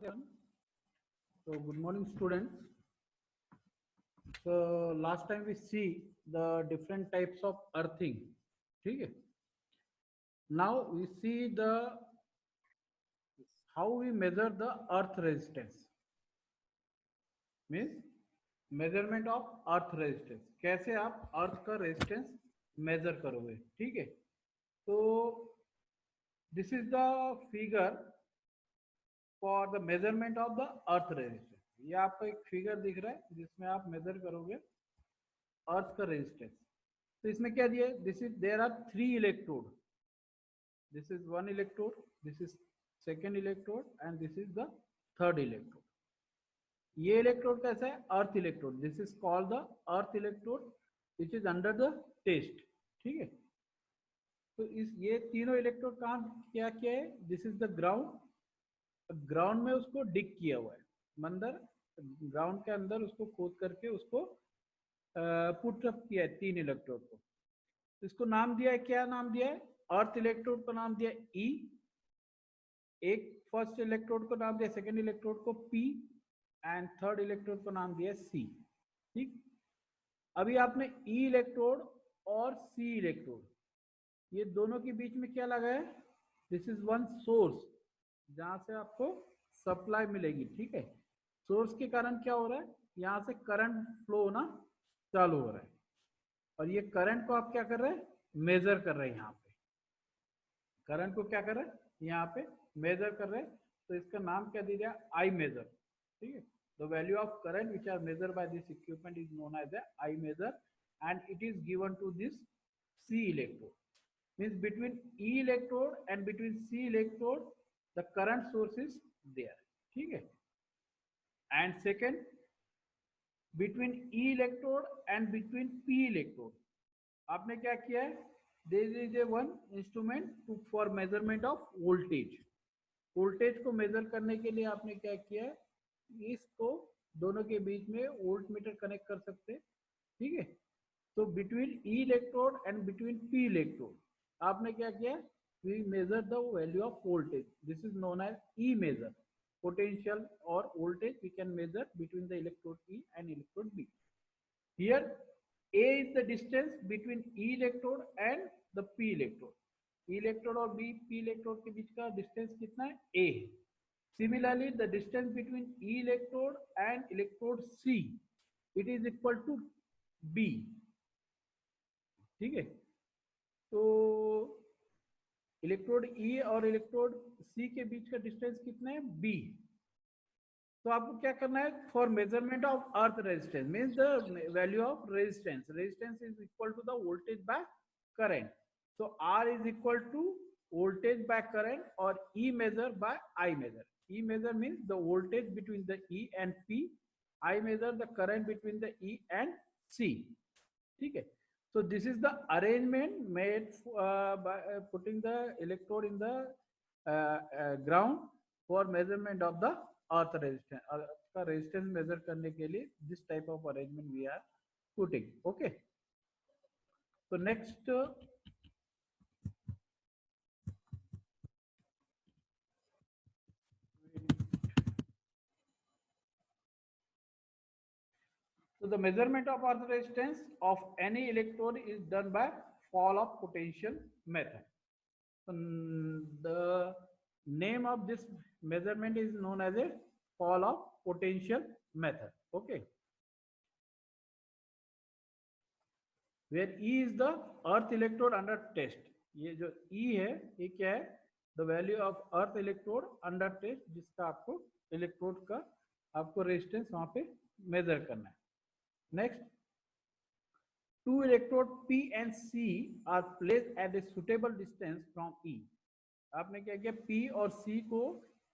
So good morning students. So last time we see the different types of earthing. Okay. Now we see the how we measure the earth resistance. Means measurement of earth resistance. कैसे आप अर्थ का resistance measure करोगे, ठीक है? तो this is the figure for the measurement of the earth resistance. ये आपको एक फिगर दिख रहा है जिसमें आप मेजर करोगे अर्थ का रेजिस्टेंस. तो इसमें क्या दिया है? This is there are 3 electrode. This is 1 electrode, this is second electrode and this is the third electrode. ये इलेक्ट्रोड कैसा है? Earth electrode. This is called the earth electrode which is under the test. ठीक है. तो इस ये तीनों electrode कहाँ क्या क्या है? This is the ground. Ground में उसको डिग किया हुआ है, अंदर ग्राउंड के अंदर उसको खोद करके उसको पुट अप किया है 3 इलेक्ट्रोड को. इसको नाम दिया है, क्या नाम दिया है? अर्थ इलेक्ट्रोड को नाम दिया ई. एक फर्स्ट इलेक्ट्रोड को नाम दिया, सेकेंड इलेक्ट्रोड को पी एंड थर्ड इलेक्ट्रोड को नाम दिया सी. ठीक. अभी आपने ई इलेक्ट्रोड और सी इलेक्ट्रोड ये दोनों के बीच में क्या लगा है? दिस इज वन सोर्स जहां से आपको सप्लाई मिलेगी. ठीक है. सोर्स के कारण क्या हो रहा है? यहाँ से करंट फ्लो होना चालू हो रहा है और ये करंट को आप क्या कर रहे हैं? मेजर कर रहे हैं. यहाँ पे करंट को क्या कर रहे हैं? यहाँ पे मेजर कर रहे हैं. तो इसका नाम क्या दिया? I measure. ठीक है. The value of current which are measure by this equipment is known as I measure and it is given to this C electrode. Means between E electrode and between C electrode the current source is there. ठीक है. and second between E electrode and between P electrode आपने क्या किया है? there is a one instrument to for measurement of voltage. Voltage को major करने के लिए आपने क्या किया है? इसको दोनों के बीच में वोल्ट मीटर कनेक्ट कर सकते हैं. ठीक है. तो between E electrode and between P electrode आपने क्या किया? we measure the value of voltage. This is known as E measure. Potential or voltage we can measure between the electrode E and electrode B. Here A is the distance between E electrode and the P electrode. E electrode और P electrode के बीच का distance कितना है? A. Similarly, the distance between E electrode and electrode C it is equal to B. ठीक है. तो electrode ई और electrode सी के बीच का डिस्टेंस कितना है? बी. तो आपको क्या करना है? For measurement of earth resistance means the value of resistance. Resistance is equal to the voltage by current. So R is equal to voltage by current और E measure by I measure. E measure means the voltage between the E and P. I measure the current between the E and C. ठीक है. So this is the arrangement made by putting the electrode in the ground for measurement of the earth resistance. Earth का resistance measure करने के लिए this type of arrangement we are putting. Okay. So next so the measurement of earth resistance of any electrode is done by fall of potential method. So the name of this measurement is known as a fall of potential method. Okay. Where E is the earth electrode under test. ये जो E है ये क्या है? The value of earth electrode under test जिसका आपको electrode का आपको रेजिस्टेंस वहां पे मेजर करना है. Next, two electrode P and C are placed at a suitable distance from E. आपने क्या किया? P और C को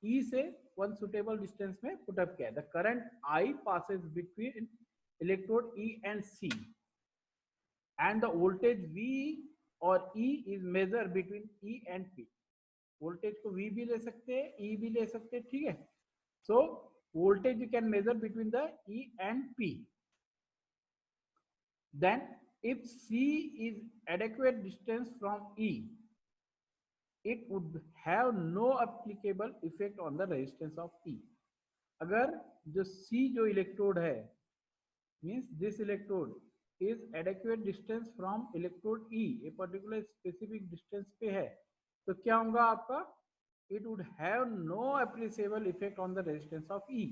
E से one suitable distance में put up किया. The current I passes between electrode E and C, and the voltage V or E is measured between E and P. Voltage को V भी ले सकते हैं, E भी ले सकते हैं. ठीक है. So voltage you can measure between the E and P. Then if C is adequate distance from E, it would have no applicable effect on the resistance of E. अगर जो C जो electrode है, means this electrode is adequate distance from electrode E, a particular specific distance पे है, तो क्या होगा आपका, it would have no appreciable effect on the resistance of E।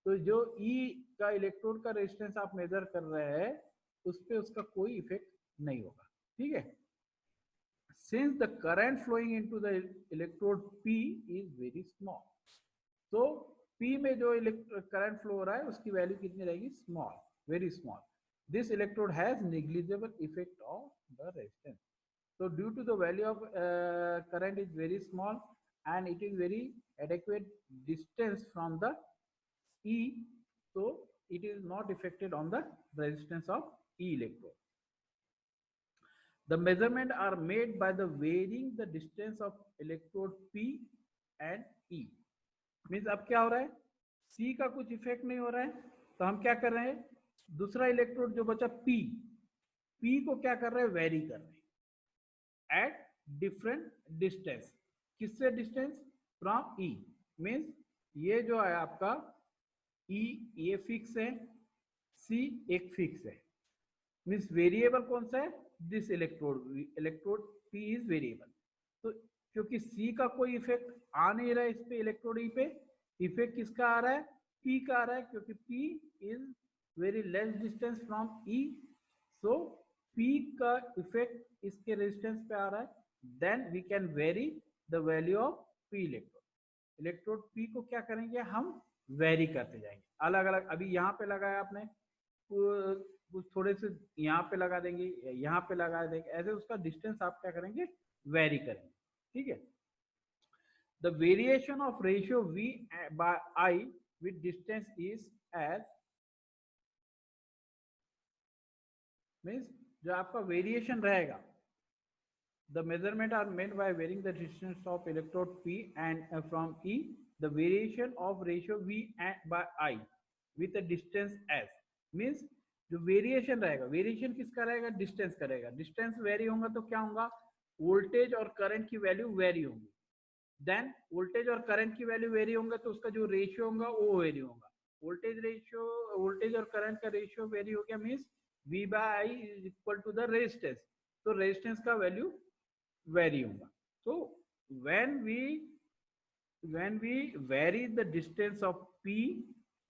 तो जो E का इलेक्ट्रोड का रेजिस्टेंस आप मेजर कर रहे हैं उस पे उसका कोई इफेक्ट नहीं होगा, ठीक है। Since the current flowing into the electrode P is very small, तो P में जो करंट फ्लो हो रहा है उसकी वैल्यू कितनी रहेगी, small, very small. This electrode has negligible effect of the resistance. So due to the value of current is very small and it is very adequate distance from the E, so it is not affected on the resistance of E electrode. The measurement are made by the varying the distance of electrode P and E. Means अब क्या हो रहा है, C का कुछ effect नहीं हो रहा है, तो हम क्या कर रहे हैं, दूसरा इलेक्ट्रोड जो बचा P को क्या कर रहे हैं, वेरी कर रहे हैं एट डिफरेंट डिस्टेंस। किससे डिस्टेंस, फ्रॉम E। मीन्स ये जो है आपका E ये फिक्स है, C एक फिक्स है। मीन्स वेरिएबल कौन सा है, this electrode P is variable. तो क्योंकि C का कोई इफेक्ट आ नहीं रहा है इस पे, इलेक्ट्रोड E पे इफेक्ट किसका आ रहा है, P का आ रहा है, क्योंकि P is very less distance from E, so P का इफेक्ट इसके रेजिस्टेंस पे आ रहा है, then we can vary the value of P electrode. Electrode P को क्या करेंगे, हम वेरी करते जाएंगे अलग अलग। अभी यहाँ पे लगाया आपने, कुछ थोड़े से यहाँ पे लगा देंगे, यहाँ पे लगा देंगे, ऐसे उसका डिस्टेंस आप क्या करेंगे, वेरी करेंगे, ठीक है। The variation of ratio V by I with distance is as, means जो आपका वेरिएशन रहेगा, the measurement are made by varying the distance of electrode P and from E, the variation of ratio V by I with a distance S, means जो variation रहेगा, variation किसका रहेगा, distance का रहेगा। Distance very होगा तो क्या होगा, वोल्टेज और करंट की वैल्यू वेरी होगी, देन वोल्टेज और करंट की वैल्यू वेरी होगा तो उसका जो रेशियो होगा वो वेरी होगा। वोल्टेज रेशियो, वोल्टेज और करंट का रेशियो वेरी हो गया, means V by I is equal to the resistance, तो रेजिस्टेंस का वैल्यू वेरी होगा। So when we vary the distance of P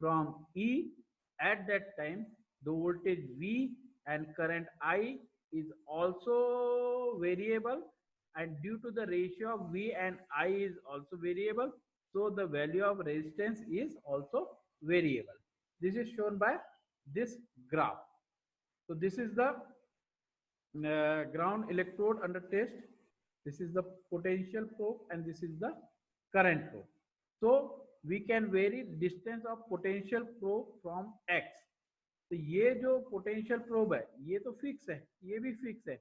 from E, at that time the voltage V and current I is also variable, and due to the ratio of V and I is also variable, so the value of resistance is also variable. This is shown by this graph. So this is the ground electrode under test. This is the potential probe and this is the current probe. So we can vary distance of potential probe from X. तो ये जो potential probe है ये तो fix है, ये भी fix है,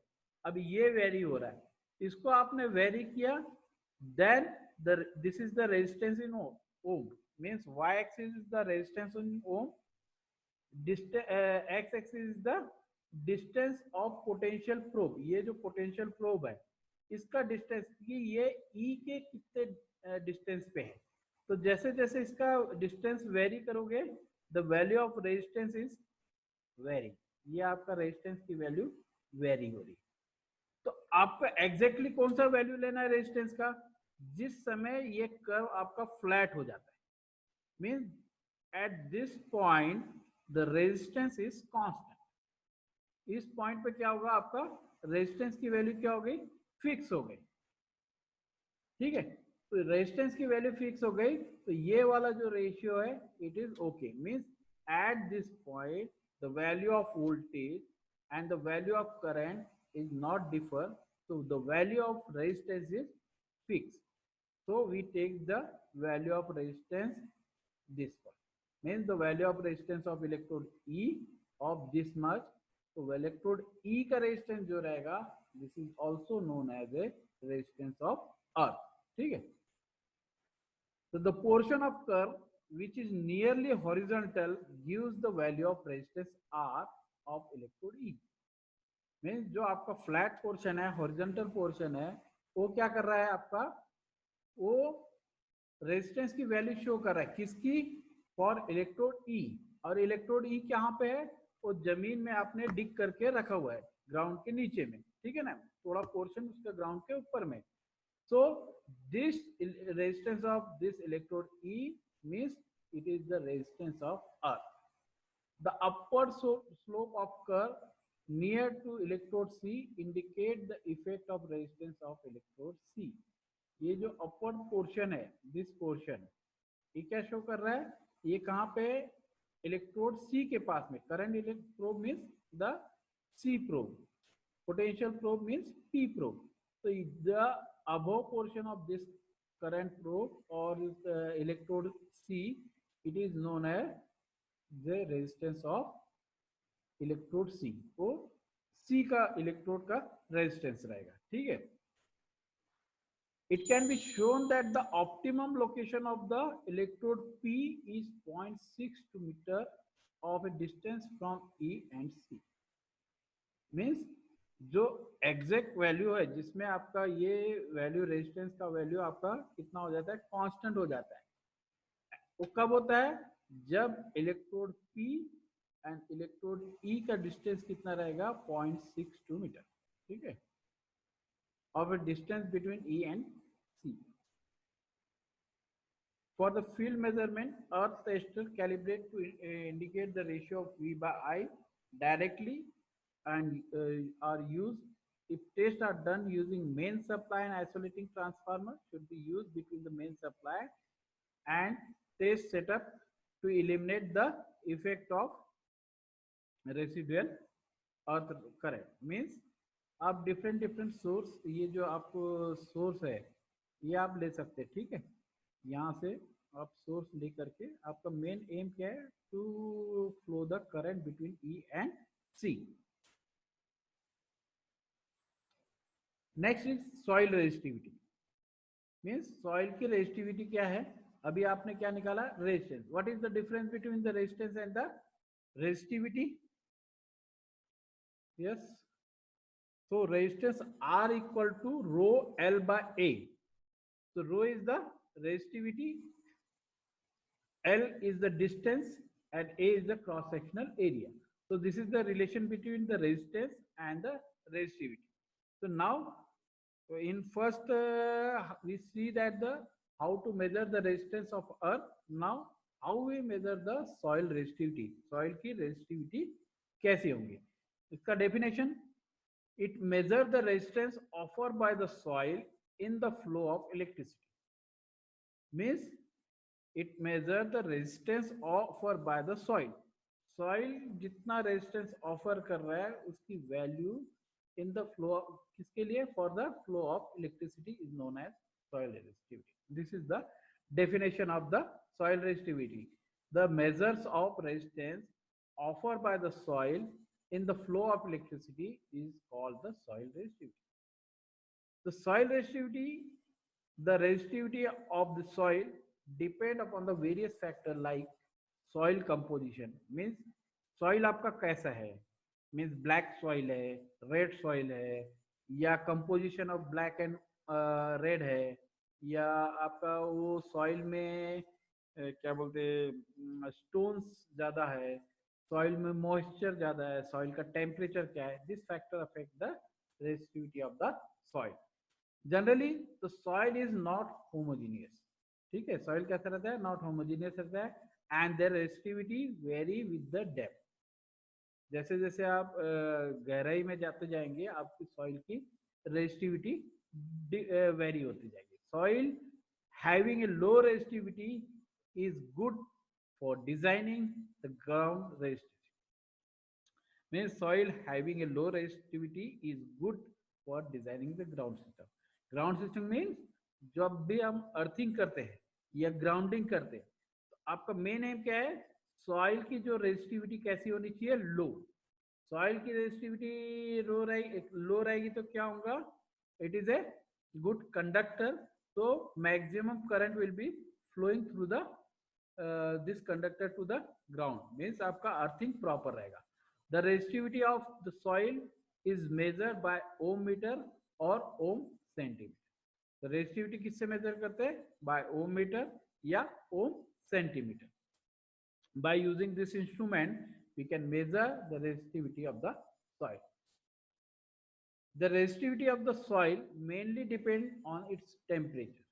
अब ये वेरी हो रहा है, इसको आपने वेरी किया, then this is the resistance in ohm, means y axis is the resistance in ohm, x axis is the distance of potential probe। ये जो पोटेंशियल प्रोब है इसका डिस्टेंस, ये E के कितने डिस्टेंस पे है, तो जैसे जैसे इसका डिस्टेंस वेरी करोगे the value of resistance is very, ये आपका रेजिस्टेंस की वैल्यू वेरी हो रही। तो आपको एग्जैक्टली कौन सा वैल्यू लेना है रेजिस्टेंस का, जिस समय ये कर्व आपका फ्लैट हो जाता है, means at this point the resistance is constant. इस पॉइंट पे क्या होगा, आपका रेजिस्टेंस की वैल्यू क्या हो गई, फिक्स हो गई, ठीक है। तो रेजिस्टेंस की वैल्यू फिक्स हो गई, तो ये वाला जो रेशियो है it is okay, means at this point the value of voltage and the value of current is not differ, so the value of resistance is fixed, so we take the value of resistance this one, means the value of resistance of electrode E of this much, so electrode E का resistance जो रहेगा this is also known as a resistance of earth, ठीक है। so the portion of curve which is nearly horizontal gives the value of resistance R of electrode E, means जो आपका flat portion है, horizontal portion है, वो क्या कर रहा है आपका, वो रेजिस्टेंस की वैल्यू शो कर रहा है, किसकी, फॉर इलेक्ट्रोड ई, और इलेक्ट्रोड ई कहाँ पे है, वो जमीन में आपने डिग करके रखा हुआ है, ग्राउंड के नीचे में, ठीक है ना, थोड़ा पोर्शन उसका ग्राउंड के ऊपर में. So this resistance of this electrode E means it is the resistance of earth. The upward slope of curve near to electrode C indicate the effect of resistance of electrode C. ये जो upward portion है, this portion, ये क्या show कर रहा है, ये कहाँ पे, इलेक्ट्रोड सी के पास में. Current electrode means the C probe, potential probe means P probe. So the above portion of this current probe or electrode C, it is known as the resistance of electrode C. वो C का electrode का resistance रहेगा, ठीक है. It can be shown that the optimum location of the electrode P is 0.6 meter of a distance from E and C. Means जो exact value है जिसमें आपका ये वैल्यू रेजिस्टेंस का वैल्यू आपका कितना हो जाता है, कांस्टेंट हो जाता है. वो कब होता है, जब electrode P and electrode E का डिस्टेंस कितना रहेगा, 0.62 मीटर, ठीक है, of A distance between E and C. For the field measurement, earth tester calibrate to indicate the ratio of V by I directly and are used if tests are done using main supply and isolating transformer should be used between the main supply and test setup to eliminate the effect of residual earth current. Means आप different source, ये जो आपको source है ये आप ले सकते हैं, ठीक है, यहाँ से आप सोर्स ले करके आपका मेन एम क्या है, to flow the current between E and C. Next is soil resistivity. Means soil की रेजिस्टिविटी क्या है, अभी आपने क्या निकाला, resistance. What is the difference between the resistance and the resistivity, yes. So resistance R equal to rho L by A. So rho is the resistivity, L is the distance, and A is the cross sectional area. So this is the relation between the resistance and the resistivity. So now in first we see that the how to measure the resistance of earth. Now how we measure the soil resistivity, soil की resistivity कैसे होंगी, इसका definition. It measures the resistance offered by the soil in the flow of electricity. Means it measures the resistance offered by the soil. Soil जितना resistance offer कर रहा है उसकी value in the flow, किसके लिए, for the flow of electricity is known as soil resistivity. This is the definition of the soil resistivity. The measures of resistance offered by the soil in the flow of electricity is called the soil resistivity. The soil resistivity, the resistivity of the soil depend upon the various factors like soil composition. Means soil आपका कैसा है, means black soil है, red soil है, या composition of black and red है, या आपका वो soil में क्या बोलते हैं, stones ज़्यादा है, सॉइल में मॉइस्चर ज्यादा है, सॉइल का टेम्परेचर क्या है, this factor affect the resistivity of the soil. Generally the soil is not homogeneous, ठीक है, सॉइल कैसा रहता है, नॉट होमोजीनियस रहता है, and their resistivity vary with the depth. जैसे जैसे आप गहराई में जाते जाएंगे आपकी सॉइल की रेजिस्टिविटी वेरी होती जाएगी. Soil having a low resistivity is good for designing the ground resistivity. Means soil having a low resistivity is good for designing the ground system. Ground system means जब भी हम earthing करते हैं या grounding करते हैं तो आपका मेन एम क्या है, सॉइल की जो रेजिस्टिविटी कैसी होनी चाहिए, लो. सॉइल की रेजिस्टिविटी लो रहेगी तो क्या होगा, it is a good conductor, तो maximum current will be flowing through the this conductor to the ground. Means आपका अर्थिंग प्रॉपर रहेगा. The resistivity of the soil is measured by ohm meter और ohm centimeter. तो resistivity किससे major करते हैं, by ohm meter या ohm centimeter. By using this instrument, we can measure the resistivity of the soil. The resistivity of the soil mainly depends on its temperature.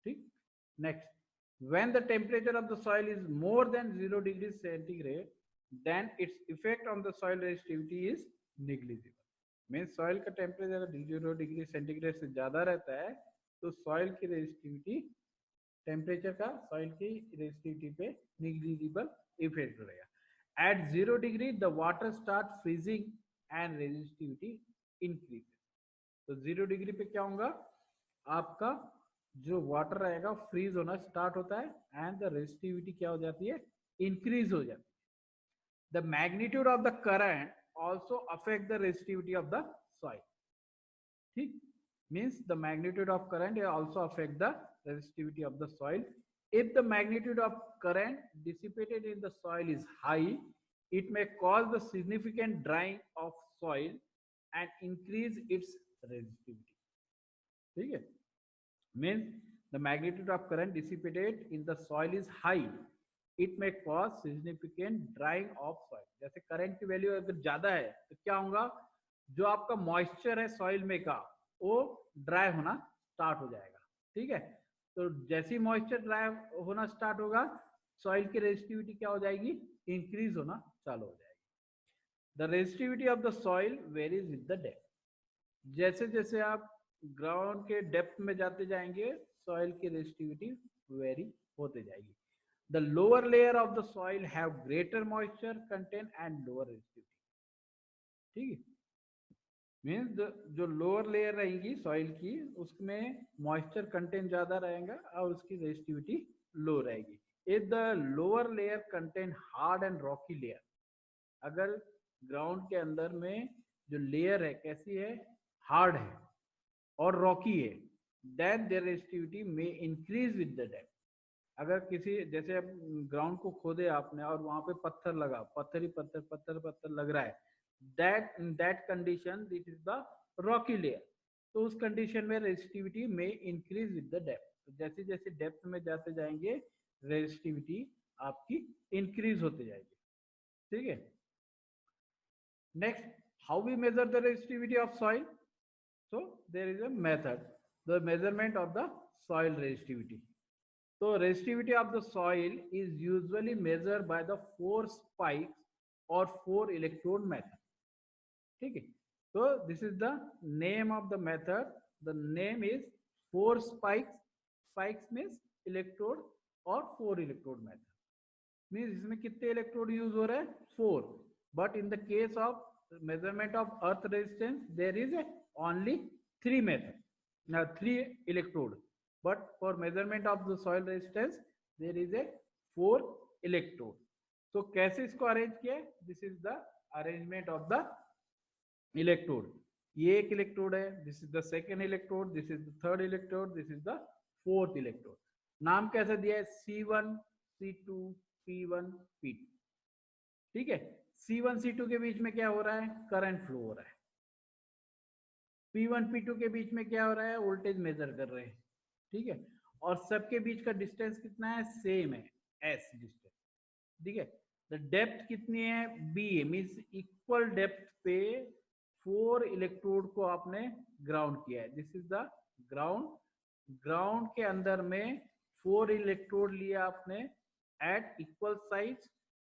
ठीक? Next, when the temperature of the soil is more than 0 degrees centigrade, then its effect on the soil resistivity is negligible. Means soil का temperature 0 degree centigrade से ज्यादा रहता है तो soil की resistivity temperature का soil की रेजिस्टिविटी पे निग्लिजिबल इफेक्ट रहेगा. At 0 degree the water start freezing and resistivity increase. तो 0 डिग्री पे क्या होगा, आपका जो वाटर रहेगा फ्रीज होना स्टार्ट होता है एंड द रेजिस्टिविटी क्या हो जाती है, इंक्रीज हो जाती है. The magnitude of the current also affect the resistivity of the soil. ठीक, means the magnitude of current also affect the resistivity of the soil. If the magnitude of current dissipated in the soil is high, it may cause the significant drying of soil and increase its resistivity. ठीक है, means the magnitude of current dissipated in the soil is high, it may cause significant drying of soil. जैसे current की value अगर ज्यादा है तो क्या होगा, जो आपका मॉइस्चर है सॉइल में का वो ड्राई होना स्टार्ट हो जाएगा. ठीक है, तो जैसे मॉइस्चर ड्राई होना स्टार्ट होगा सॉइल की रेजिस्टिविटी क्या हो जाएगी, इंक्रीज होना चालू हो जाएगी. The resistivity of the soil varies with the depth. जैसे जैसे आप ग्राउंड के डेप्थ में जाते जाएंगे सॉइल की रेजिस्टिविटी वेरी होते जाएगी. The lower layer of the soil have greater moisture content and lower resistivity. ठीक है, मीन्स जो लोअर लेयर रहेगी सॉइल की उसमें मॉइस्चर कंटेंट ज्यादा रहेगा और उसकी रेजिस्टिविटी लो रहेगी. If the lower layer content hard and Rocky layer, अगर ग्राउंड के अंदर में जो लेयर है कैसी है, हार्ड है और रॉकी है, देन देयर रेजिस्टिविटी में इंक्रीज विद द डेप्थ. अगर किसी जैसे ग्राउंड को खोदे आपने और वहां पे पत्थर लगा, पत्थर ही पत्थर पत्थर पत्थर लग रहा है, that in that condition this is the rocky layer. तो उस कंडीशन में रेजिस्टिविटी में इंक्रीज विद द डेप्थ. तो जैसे जैसे डेप्थ में जाते जाएंगे रेजिस्टिविटी आपकी इंक्रीज होते जाएगी. ठीक है, next, how we measure the resistivity of soil. So there is a method, the measurement of the soil resistivity. तो resistivity of the soil is usually measured by the 4 spikes और 4 electrode method. ठीक है, so this is the name of the method. The name is 4 spikes. Spikes means electrode और 4 electrode method. Means इसमें कितने electrode use हो रहे हैं, 4. But in the case of measurement of earth resistance there is only 3 method. Now 3 electrode. But for measurement of the soil resistance there is a 4 electrode. So कैसे इसको arrange किया है, this is the arrangement of the electrode. ये एक electrode है, this is the second electrode, this is the third electrode, this is the fourth electrode. नाम कैसे दिया है, C1 C2 P1 P2. ठीक है, C1 C2 के बीच में क्या हो रहा है, करंट फ्लो हो रहा है. P1 P2 के बीच में क्या हो रहा है, वोल्टेज मेजर कर रहे हैं. ठीक है, और सबके बीच का डिस्टेंस कितना है, सेम है, S डिस्टेंस. ठीक है, द डेप्थ कितनी है, B है, मीन्स इक्वल डेप्थ पे 4 इलेक्ट्रोड को आपने ग्राउंड किया है. This is the ground. Ground के अंदर में 4 इलेक्ट्रोड लिया आपने एट इक्वल साइज,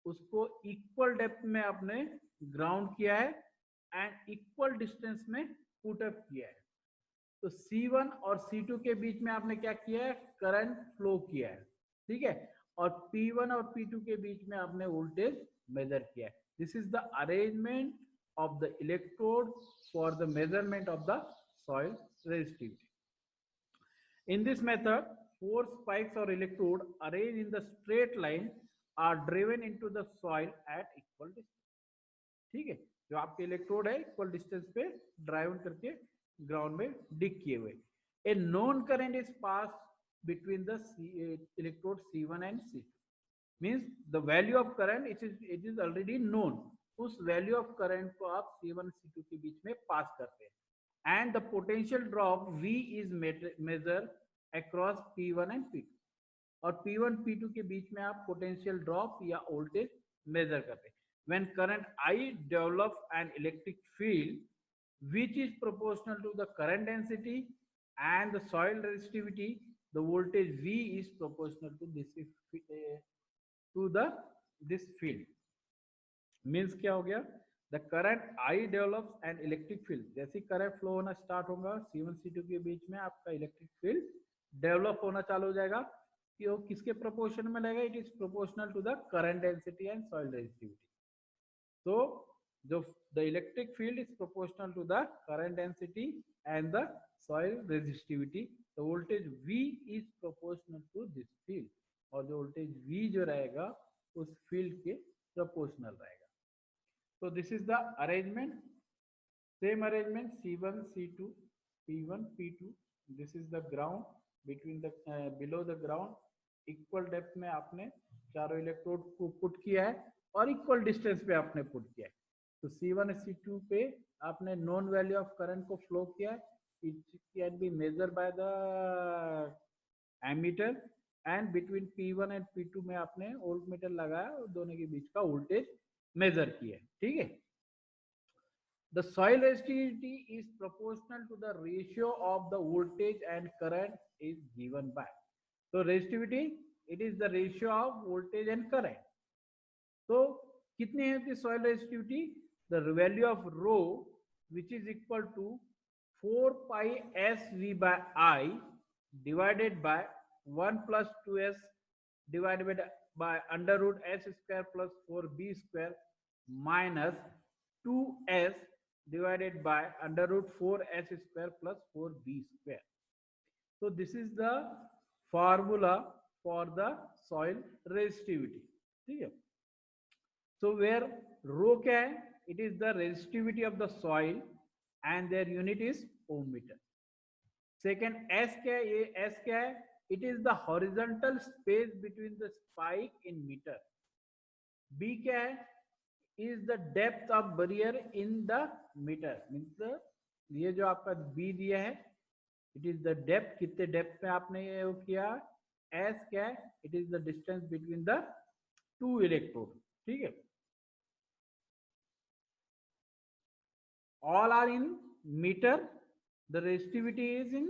उसको इक्वल डेप्थ में आपने ग्राउंड किया है एंड इक्वल डिस्टेंस में पुट अप किया है. तो C1 और C2 के बीच में आपने क्या किया है, करंट फ्लो किया है. ठीक है, और P1 और P2 के बीच में आपने वोल्टेज मेजर किया है. This is the arrangement of the electrode for the measurement of the soil resistivity. In this method 4 spikes or electrode arranged in the straight line are driven into the soil at equal distance. ठीक है, जो आपके electrode है equal distance पे drive करके ground में dig किए हुए. A known current is pass between the electrode C1 and C2. Means the value of current it is already known. उस वैल्यू ऑफ करंट को आप C1 C2 के बीच में पास करते हैं and the potential drop V is measure across P1 and P2. और P1 P2 के बीच में आप पोटेंशियल ड्रॉप या वोल्टेज मेजर करते हैं. When current I develop an electric field which is proportional to the current density and the soil resistivity, the voltage V is proportional to this field. Means क्या हो गया, the current I develops an electric field. जैसे current flow होना start होगा C1 C2 के बीच में आपका इलेक्ट्रिक फील्ड डेवलप होना चालू हो जाएगा. कि वो किसके प्रोपोर्शन में लगेगा, it is proportional to the current density and soil resistivity. तो जो the electric field is proportional to the current density and the soil resistivity. The voltage V is proportional to this field. और जो voltage V जो रहेगा उस field के proportional रहेगा. So this is the arrangement, same arrangement C1 C2 P1 P2. This is the ground between the below the ground. Equal depth में आपने चारों इलेक्ट्रोड को पुट किया है और इक्वल डिस्टेंस पे आपने पुट किया है. तो C1 C2 पे आपने नोन वैल्यू ऑफ करंट को फ्लो किया है. It can be measure by the ammeter and between P1 and P2 में आपने वोल्ट मीटर लगाया और दोनों के बीच का वोल्टेज मेजर किया है. ठीक है. The soil resistivity is proportional to the ratio of the voltage and current is given by. So resistivity, it is the ratio of voltage and current. So कितनी है इसकी soil resistivity? The value of rho, which is equal to 4 pi SV by I divided by 1 plus 2s divided by under root s square plus 4b square minus 2s divided by under root 4s square plus 4b square. So this is the formula for the soil resistivity. ठीक है. So where rho क्या है? It is the resistivity of the soil and their unit is ohm meter. Second S क्या है? ये S क्या है? It is the horizontal space between the spike in meter. B क्या है? Is the depth of barrier in the meter. Means ये जो आपका B दिया है, it is the depth. कितने depth पे आपने ये किया? S क्या है? It is the distance between the two electrodes. ठीक है. All are in meter. The resistivity is in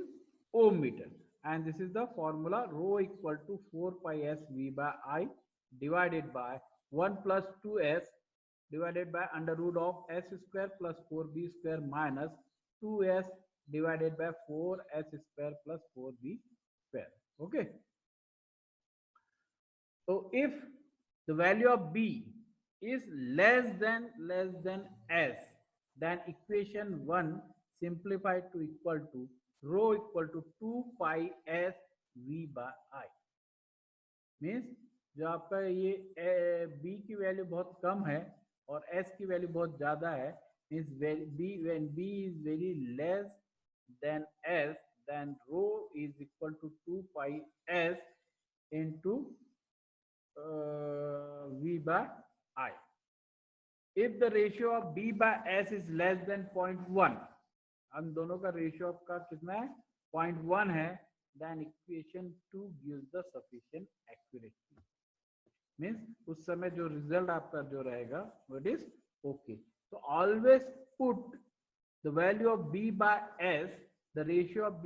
ohm meter. And this is the formula rho equal to 4 pi s V by I divided by 1 plus 2s divided by under root of s square plus 4b square minus 2s divided by 4s square plus 4b square. Okay. So if the value of B is less than s, then equation 1 simplified to equal to rho equal to 2 pi s V by I. Means जो आपका ये B की value बहुत कम है और S की value बहुत ज्यादा है, means when B is very less than S, then rho is equal to 2 pi S into V by I. If the ratio of B by S is less than 0.1, हम दोनों का ratio आपका कितना है? 0.1 है. Then equation 2 gives the sufficient accuracy. Means उस समय जो रिजल्ट आपका जो रहेगा वो is okay. So always put the value of B by S, the ratio of